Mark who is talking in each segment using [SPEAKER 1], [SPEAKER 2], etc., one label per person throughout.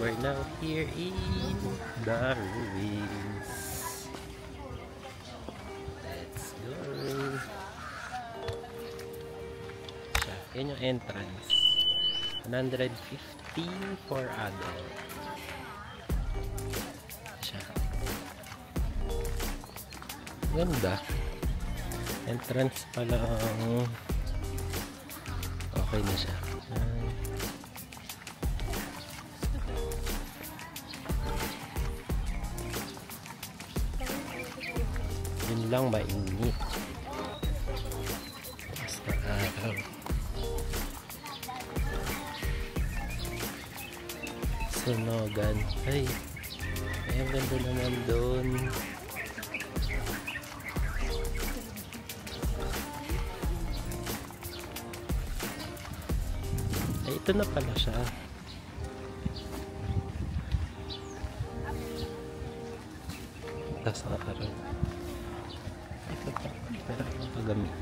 [SPEAKER 1] We're now here in the ruins. Let's go. Siya. Yan yung entrance. 115 for adult. Siya. Ganda. Entrance pa lang. Okay na siya. Yun lang, mainit. Basta araw. Sunogan. Ay, ang ganda naman doon. Ay, ito na pala siya. Tapos araw. Ito pa. Pero pagamit.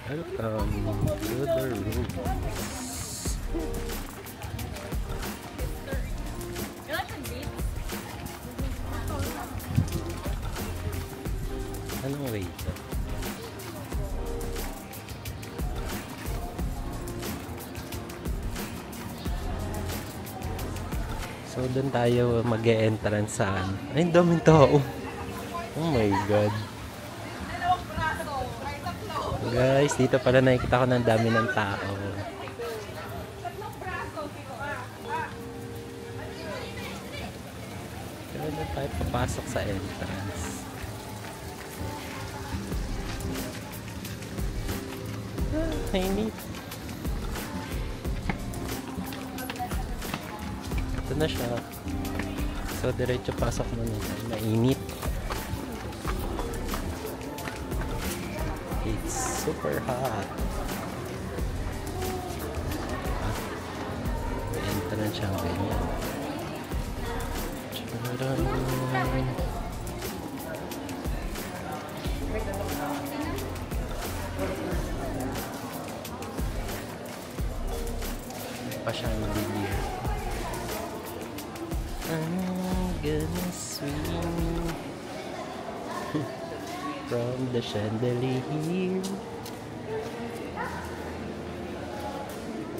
[SPEAKER 1] Welcome to the room. Anong way ito? So doon tayo mag-e-entrance saan? Ay, daming tao. Oh my god. Guys, dito pala nakikita ko ng dami ng tao. Pero doon tayo papasok sa entrance. Mainit. Ito na siya. So, diretso pasok mo na. Mainit. It's super hot. May entrance siyang ganyan. Charan. Pa siyang bigyan. I'm gonna swing from the chandelier.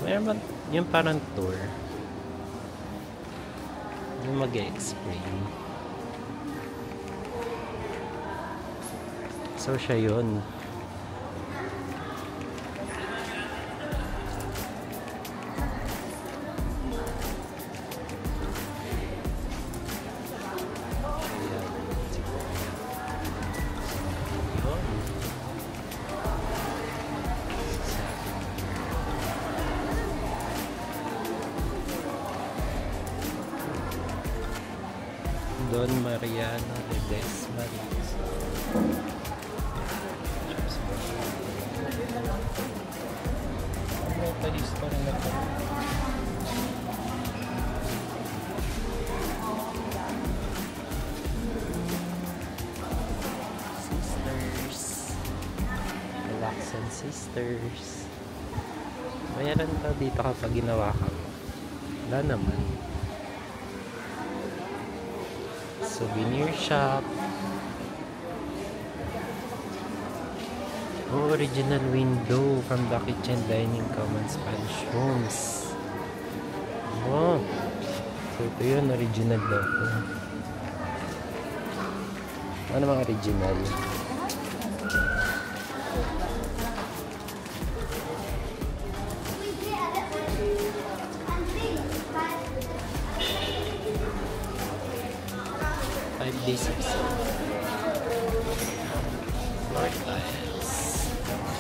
[SPEAKER 1] Mayroon ba yung parang tour? Yung mag-explain. So siya yun. Don Mariano Ledesma. May palis pa rin ako. Sisters. Relaxan Sisters. Bayaran ka dito kapag ginawa ka. Wala naman. Souvenir shop. Oh, original window from the kitchen, dining, common Spanish rooms. Oh. So ito yun, original daw. Ano mga original? Days of floor tiles.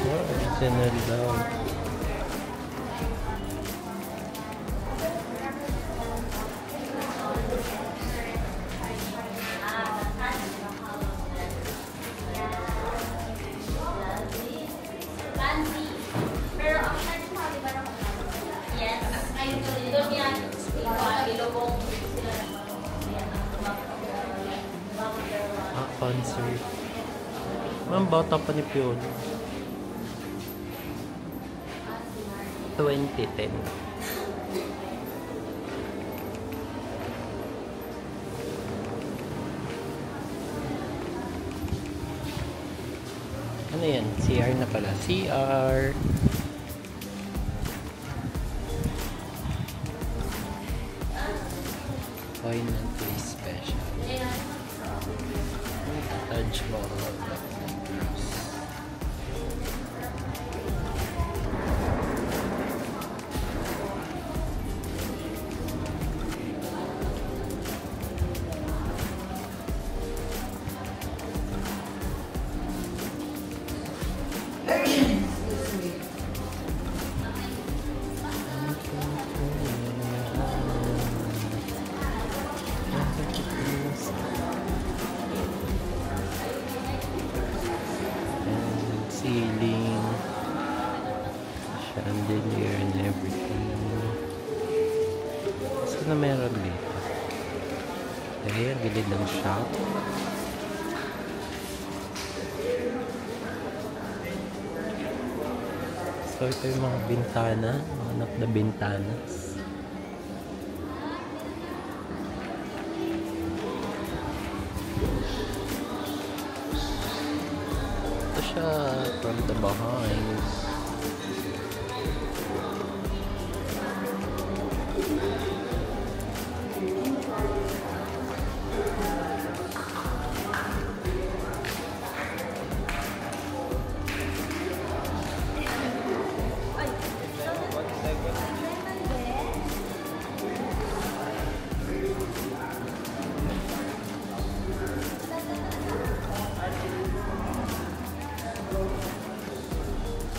[SPEAKER 1] Oh, original daw.
[SPEAKER 2] Pero ang ano mo, di ba naman? Yes. Ayun doon yan. Ilobong sila
[SPEAKER 1] concert. Ma'am, bata pa ni Piolo. 2010. Ano yan? CR na pala. CR. Why not play special? Taj Mahal. Ceiling, chandelier and everything. Saan na meron dito? Ayan, gilid ng shop. So ito yung mga bintana, mga anak na bintanas. Ito siya from the behind.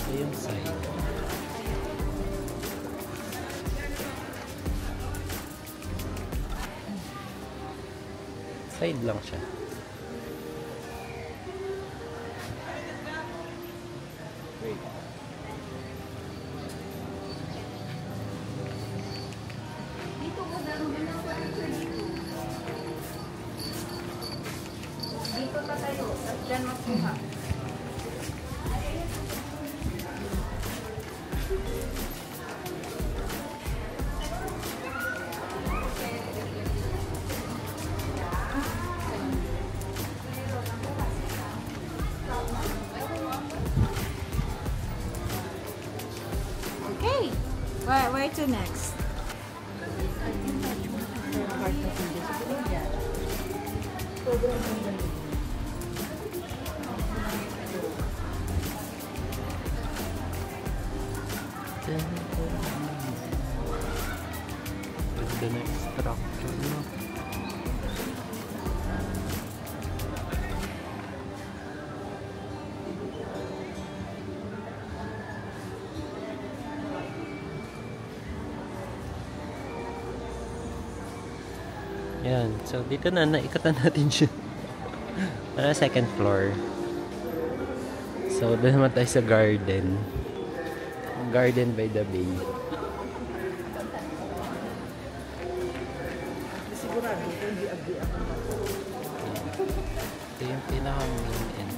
[SPEAKER 1] Yung side. Side lang siya. Wait.
[SPEAKER 2] Dito ka gano'n na furniture dito. Dito ka tayo. At dyan makuha.
[SPEAKER 3] Okay. Where to next?
[SPEAKER 1] The next structure, no? Yan. So, dito na, naikatan natin siya. Second floor. So, doon naman tayo sa garden. Garden by the bay.
[SPEAKER 4] Sigurado, hindi agree ako.
[SPEAKER 1] Ito yung pinaka-main entrance.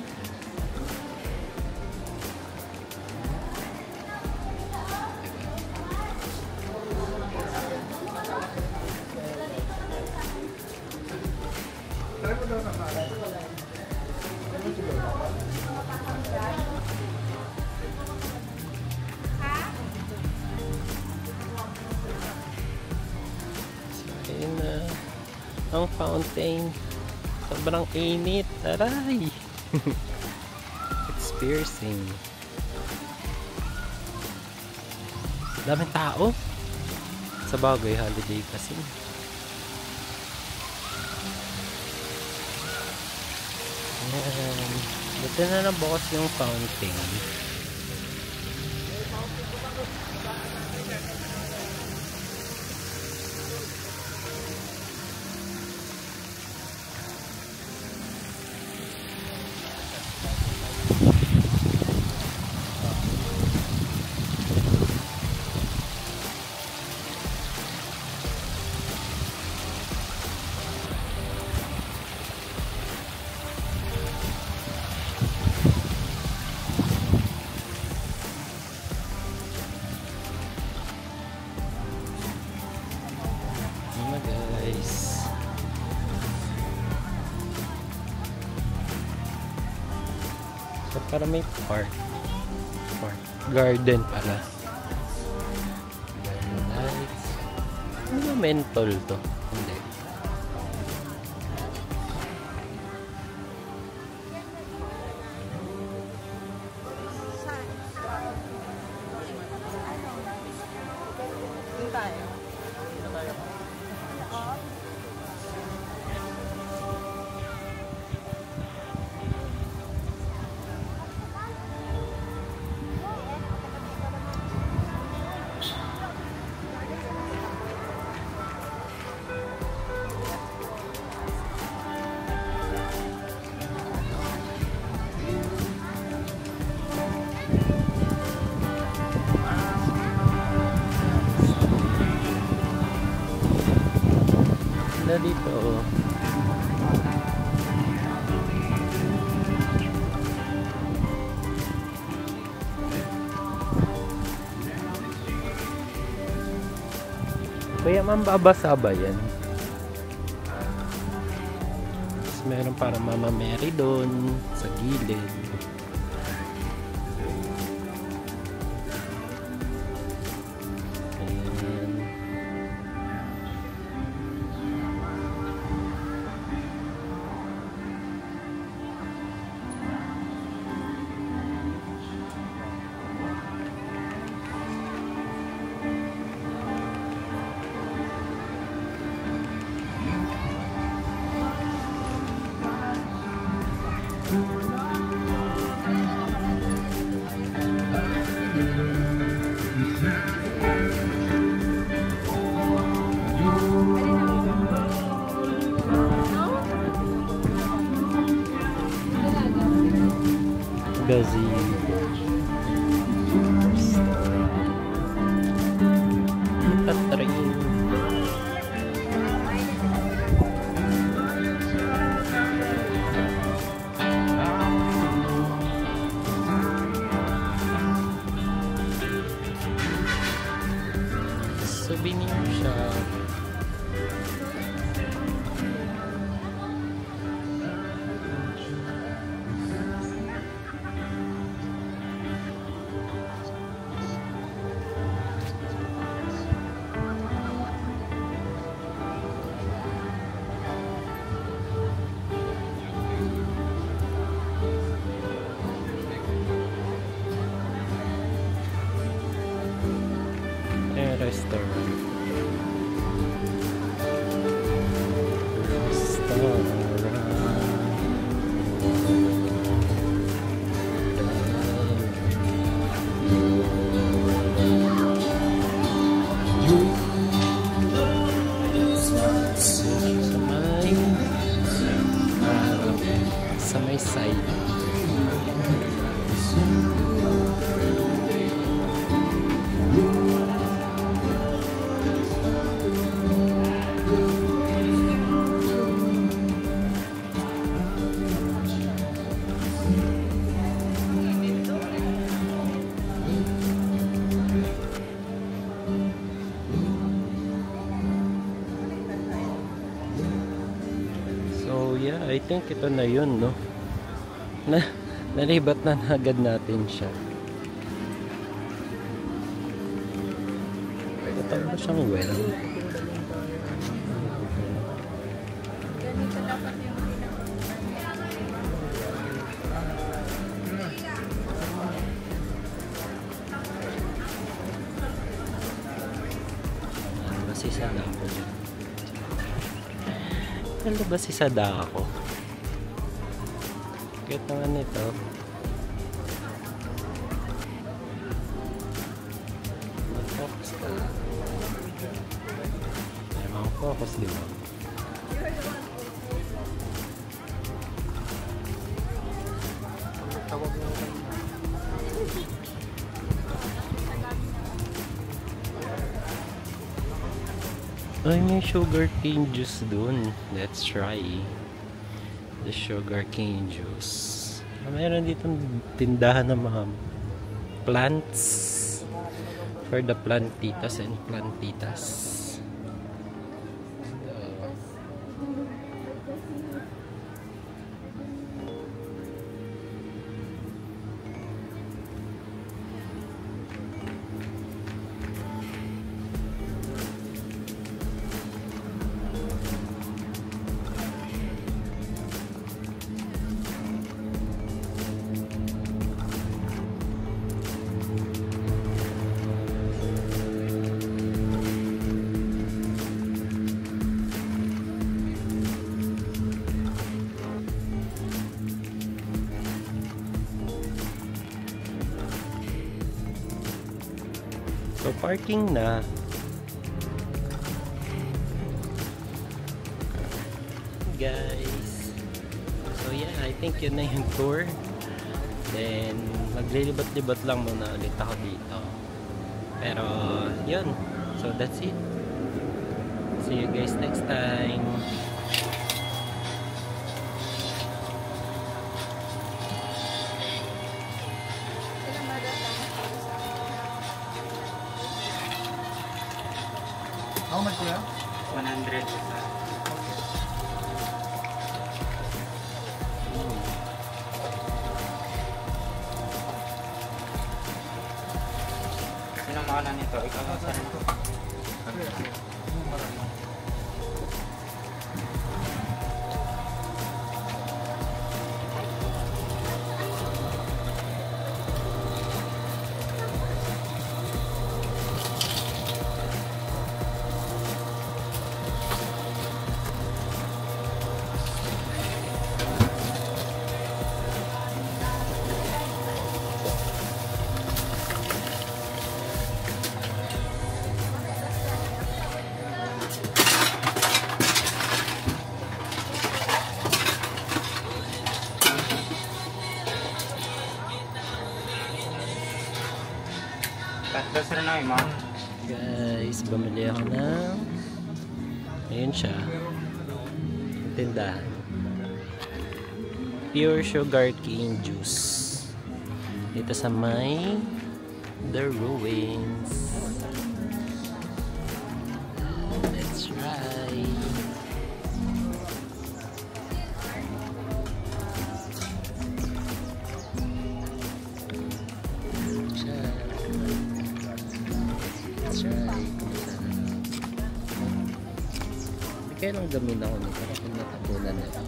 [SPEAKER 1] Ayun na. Ang fountain. Sobrang init. Aray! It's piercing. Daming tao. Sa bagay, holiday kasi. Ayan. Dito na nabukas yung fountain. para may park. Garden pala. Lights. Ano mentol to? Hindi. Na dito. Kaya mambabasa ba yan? Tapos meron para Mama Mary doon sa gilid. Ayan. Magazine. Train. Souvenir shop. Restaurant. Sa may side. So yeah, I think ito na yun, no? Nalibat na agad natin siya. Ito ba siyang well? Ano ba si Sadako dyan? Ano ba si Sadako? Cute naman ito. Mag-focus ka. Ay, mag-focus, di ba? Tawag mo ka. Ay, may sugar cane juice dun. Let's try the sugar cane juice. Mayroon dito tindahan ng mga plants for the plantitas and plantitas. So, parking na. Guys. So, yeah, I think yun na yung tour. Then, maglilibat-libat lang muna ulit ako dito. Pero, yun. So, that's it. See you guys next time.
[SPEAKER 5] How much kuya?
[SPEAKER 6] 100. Sino mauna nito? Ikaw ang sarili ko. Tatlo sila na ma'am.
[SPEAKER 1] Guys, bumili ako ng ayun siya, tindahan, pure sugar cane juice dito sa may The Ruins. Let's try. Kaya lang gamin ako nito kasi natabunan na ito.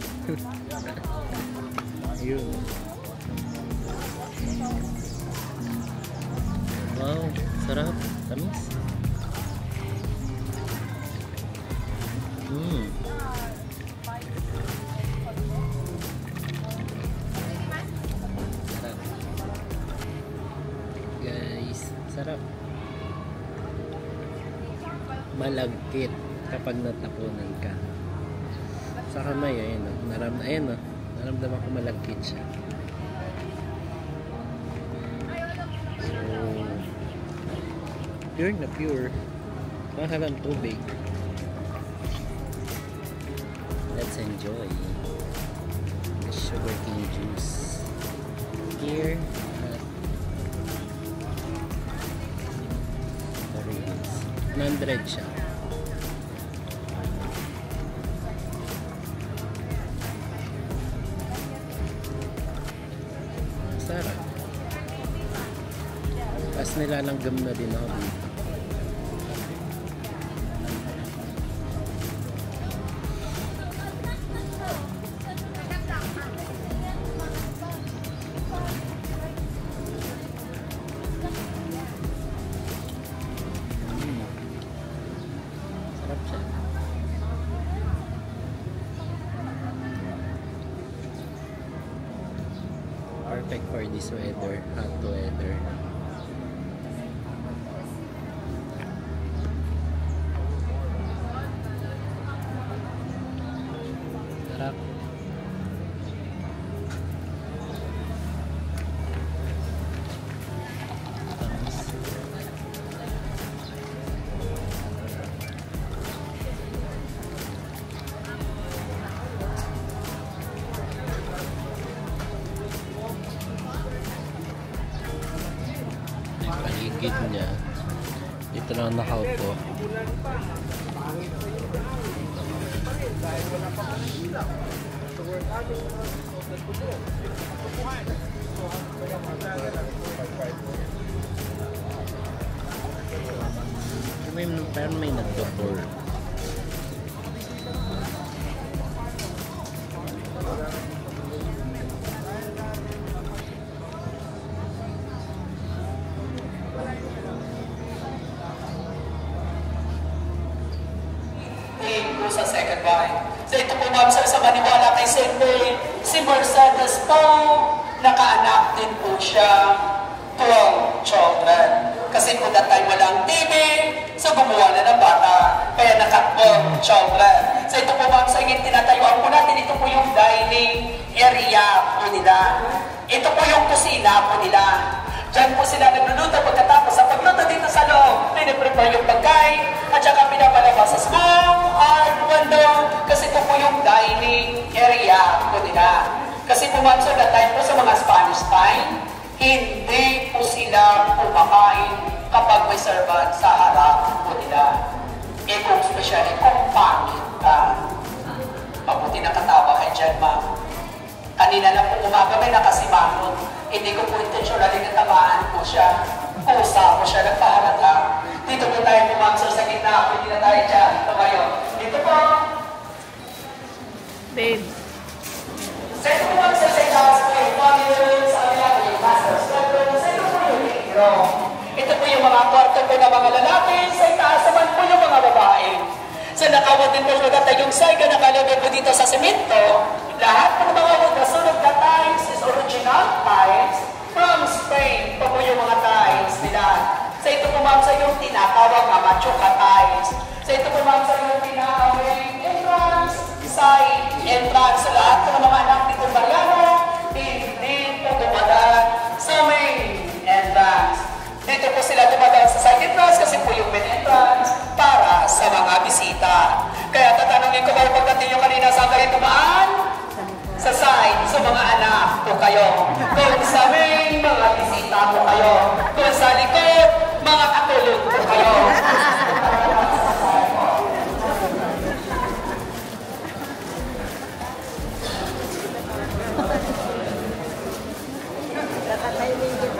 [SPEAKER 1] Ayun. Wow, sarap. Tamis. Sarap. Guys, sarap. Malagkit kapag natapunan ka sa kamay. Ayun, naramdaman ko malagkit siya. So, pure na pure, mahalang tubig. Let's enjoy the sugar cane juice here at The Ruins. 100 siya. Sarap. Tapos nilalanggam na din ako dito. Sarap siya. Perfect for this weather, hot weather. Sarap. Paligid niya, dito lang nakaupo. Parang may nagdoktor.
[SPEAKER 7] Sa second line. So ito po ma'am, sa maniwala kay St. Mary, si Mercedes po, nakaanak din po siya 12 children. Kasi po that time walang TV, so gumawa na ng bata. Kaya nakatbo, chocolate. So ito po ma'am, sa ingin tinatayuan po natin, ito po yung dining area po nila. Ito po yung kusina po nila. Diyan po sila nagluluto pagkatapos sa pagluto dito sa loob. Piniprepare yung pagkain at saka pinapalabas sa school or window kasi ito po yung dining area po nila. Kasi po ma'am, so that time po sa mga Spanish time, hindi po sila kumakain kapag may servant sa harap po nila. Eh kung specially, kung pangit ka. Mabuti nakatawa kayo dyan ma'am. Kanina lang po umaga may nakasimangon. Hindi ko po intentionally natamaan po siya. Pusa po siya, nagpahalata. Dito po tayo pumansor sa gitna. Pwede na tayo dyan. Ito kayo. Dito po.
[SPEAKER 3] Babe.
[SPEAKER 7] Sa ito po pumansor sa itaas po yung family sa kanila po yung master's bedroom. Sa ito po yung libro. Ito po yung mga kwarto po ng mga lalaki. Sa itaas naman po yung mga babae. So nakawad din po siya dati yung saiga nakalagay po dito sa semento. Lahat po ng mga wood na sunog na tiles is original tiles from Spain. Ito po yung mga tiles nila. So ito po ma'am sa yung tinatawag na machuca tiles. So ito po ma'am sa yung pinakawing entrance, side entrance. So lahat po ng mga anak dito Mariano, hindi po dumadaan sa main entrance. Dito po sila dumadaan sa side entrance kasi po yung main entrance para sa mga bisita. Kaya tatanungin ko ba pagdating yung kanina saan kayo dumaan? Sa side, sa mga anak po kayo. Kung sa main, mga bisita po kayo. Kung sa likod, mga katulog po kayo.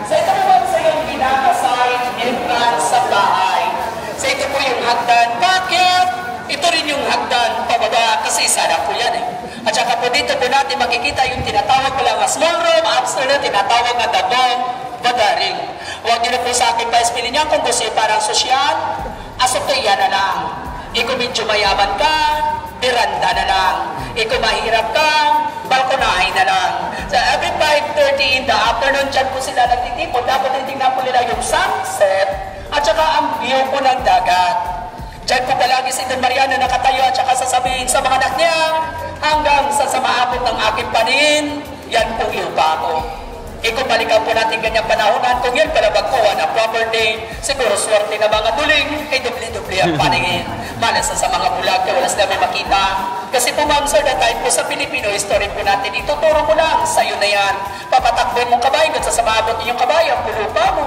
[SPEAKER 7] So ito po sa yung pinaka-side entrance sa bahay. So ito po yung hagdan. Bakit? Ito rin yung hagdan pababa kasi sana po yan eh. At saka po dito po natin makikita yung tinatawag ko lang na small room, upstairs na tinatawag na dabong badaring. Huwag nyo na po sa akin pa-espilin niya kung gusto parang sosyal, asokaya na lang. Iko medyo mayaman ka, diranda na lang. Iko mahirap ka, balkonahin na lang. So every 5:30 in the afternoon, dyan po sila nagtitipon. Dapat titignan po nila yung sunset at saka ang view po ng dagat. Diyan po palagi si Don Mariano nakatayo at saka sasabihin sa mga anak niya hanggang sa maabot ng aking paningin, yan pong lupa ko. Kung balikan po natin ganyang panahonan, kung yan pala magkuha na property, siguro swerte na mga duling, ay dubli-dubli ang paningin. Malas sa mga bulag, kaya wala sila may makita. Kasi po ma'am sir, na time po sa Pilipino history po natin, ituturo mo lang, sa'yo na yan. Papatakboy mong kabayo, kung sa maabot ninyong kabayo, ang lupa mo.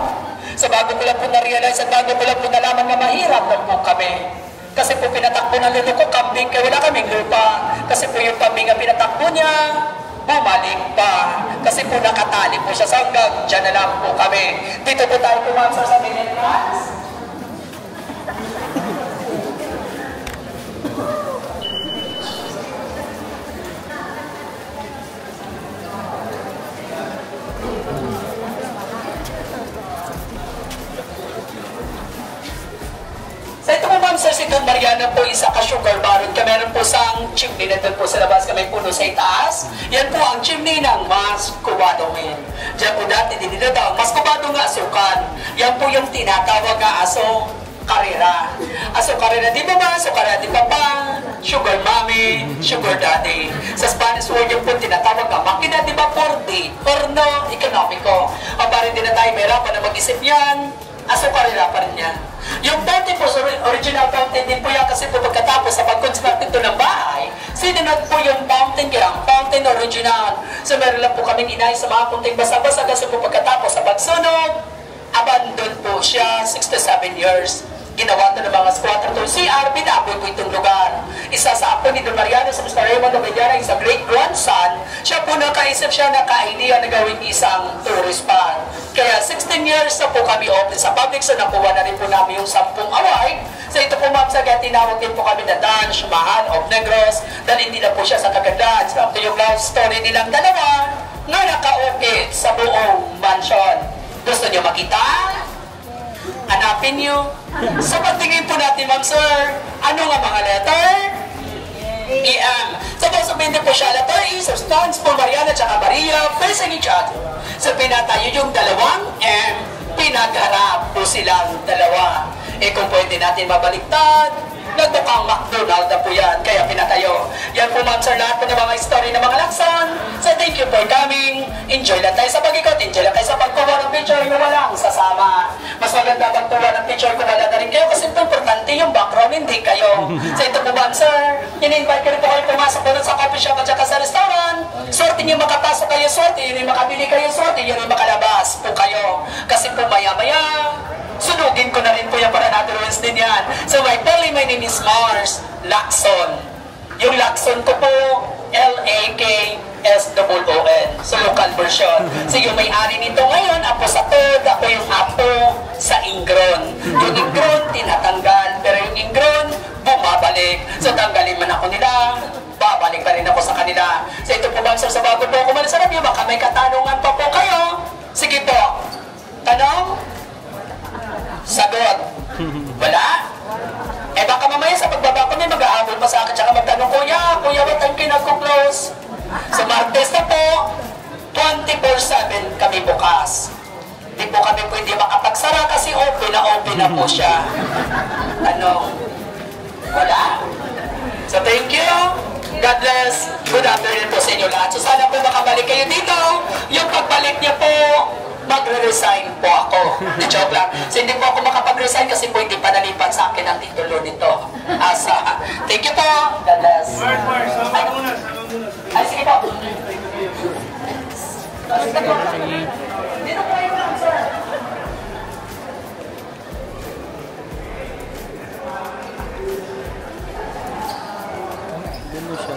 [SPEAKER 7] So bago ko lang po na-realize at bago ko lang po nalaman na mahirap na po kami. Kasi po pinatakbo ng lolo ko, kambing, kaya wala kaming lupa. Kasi po yung kambing ang pinatakbo niya, bumalik pa. Kasi po nakatali po siya sa hanggang, dyan na lang po kami. Dito po tayo pumansar sa Minnetrans. Sa ito po ma'am, sir, si Don Mariano po isa ka-sugar baron. Kaya meron po sang chimney na doon po sa labas kami puno sa itaas. Yan po ang chimney ng Mas Cubado Wind. Diyan po dati dinidadaw. Mas Cubado nga asukan. Yan po yung tinatawag nga aso karera. Aso karera, di ba ba? Aso karera, di ba ba? Sugar mommy, sugar daddy. Sa Spanish word yung po tinatawag nga makina, di ba? Porno economico. O parang din na tayo merapan na mag-isip yan. Aso karera pa rin yan. Yung fountain po, original fountain din po yan kasi po pagkatapos sa pag-construct ito ng bahay, sinunod po yung fountain kaya ang fountain original. So meron lang po kaming inay sa mga kunting basa-basa kasi po pagkatapos sa pagsunog, abandon po siya 67 years. Ginawa ito ng mga squatter to CR, binaboy po itong lugar. Isa sa apo ni Don Mariano sa Mr. Raymond Obediana, isang great-grandson, siya po nakaisip siya na ka-idea na gawin isang tourist spot. Kaya 16 years na po kami open sa public, so nakuha na rin po namin yung 10 award. So ito po ma'am sa kaya tinawag din po kami na Dance Mahal of Negros, dahil hindi na po siya sa kagandaan. So ito yung love story nilang dalawa na naka-ukit sa buong mansion. Gusto niyo makita? Hanapin nyo. Sa pagtingin po natin, ma'am sir, ano nga mga letter? E-M. So kung sabihin din po siya, letter E, so stands for Mariana at Maria facing each other. So pinatayo yung dalawang M, pinagharap po silang dalawa. Eh kung pwede natin mabaliktad, nagmukhang McDonald na po yan, kaya pinatayo. Yan po ma'am sir, lahat po ng mga story ng mga laksan. So thank you for coming. Enjoy lang tayo sa pag-ikot, enjoy lang tayo sa pagkuha ng picture, yung walang sasama. Mas maganda pagkuha ng picture kung wala na rin kayo kasi ito importante yung background, hindi kayo. So ito po ma'am sir, in-invite ko rin po kayo pumasok po sa coffee shop at saka sa restaurant. Swerte niyo makapasok kayo, swerte, yun yung makabili kayo, swerte, yun yung makalabas po kayo. Kasi po maya-maya, sunugin ko na rin po yan para natuloans din yan. So my name is Mars Lacson. Yung Lacson ko po, L-A-K-S-O-O-N. So local version. So yung may-ari nito ngayon, Apo sa Tod, ako yung Apo sa Ingron. Yung Ingron, tinatanggal. Pero yung Ingron, bumabalik. So tanggalin man ako nila, babalik pa rin ako sa kanila. So ito po ba, sir, sa bago po ako malasarap nyo, baka may katanungan pa po kayo. Sige po. Tanong? Sagot. Wala? Eh baka mamaya sa pagbaba ko may mag-aabol pa sa akin tsaka magtanong, Kuya, what time kayo nagko-close? So Martes na po, 24/7 kami bukas. Hindi po kami pwede makapagsara kasi open na po siya. Ano? Wala? So thank you. God bless. Good afternoon po sa inyo lahat. So sana po makabalik kayo dito. Yung pagbalik niyo po, magre-resign po ako. Joke lang. So hindi po ako makapag-resign kasi po hindi pa nalipat sa akin ang titulo nito. Asa. Thank you po. God bless. Ay, sige po. Dito po kayo lang, sir.
[SPEAKER 1] Ganun siya.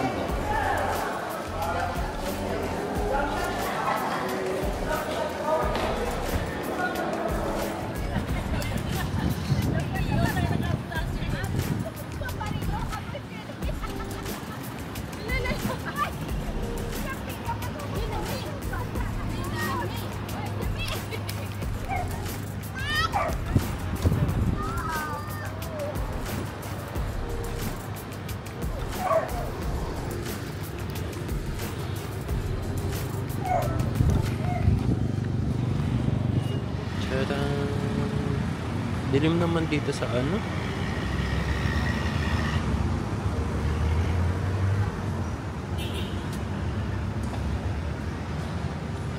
[SPEAKER 1] Dilim naman dito sa ano.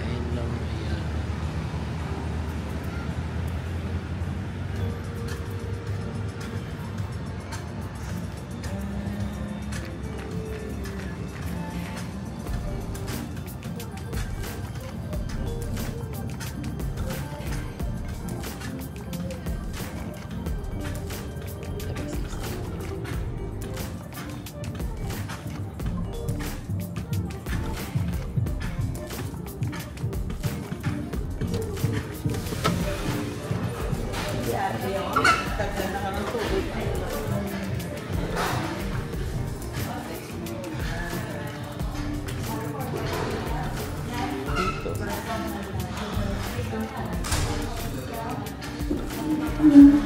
[SPEAKER 1] Ayun lang, ayan. Dito.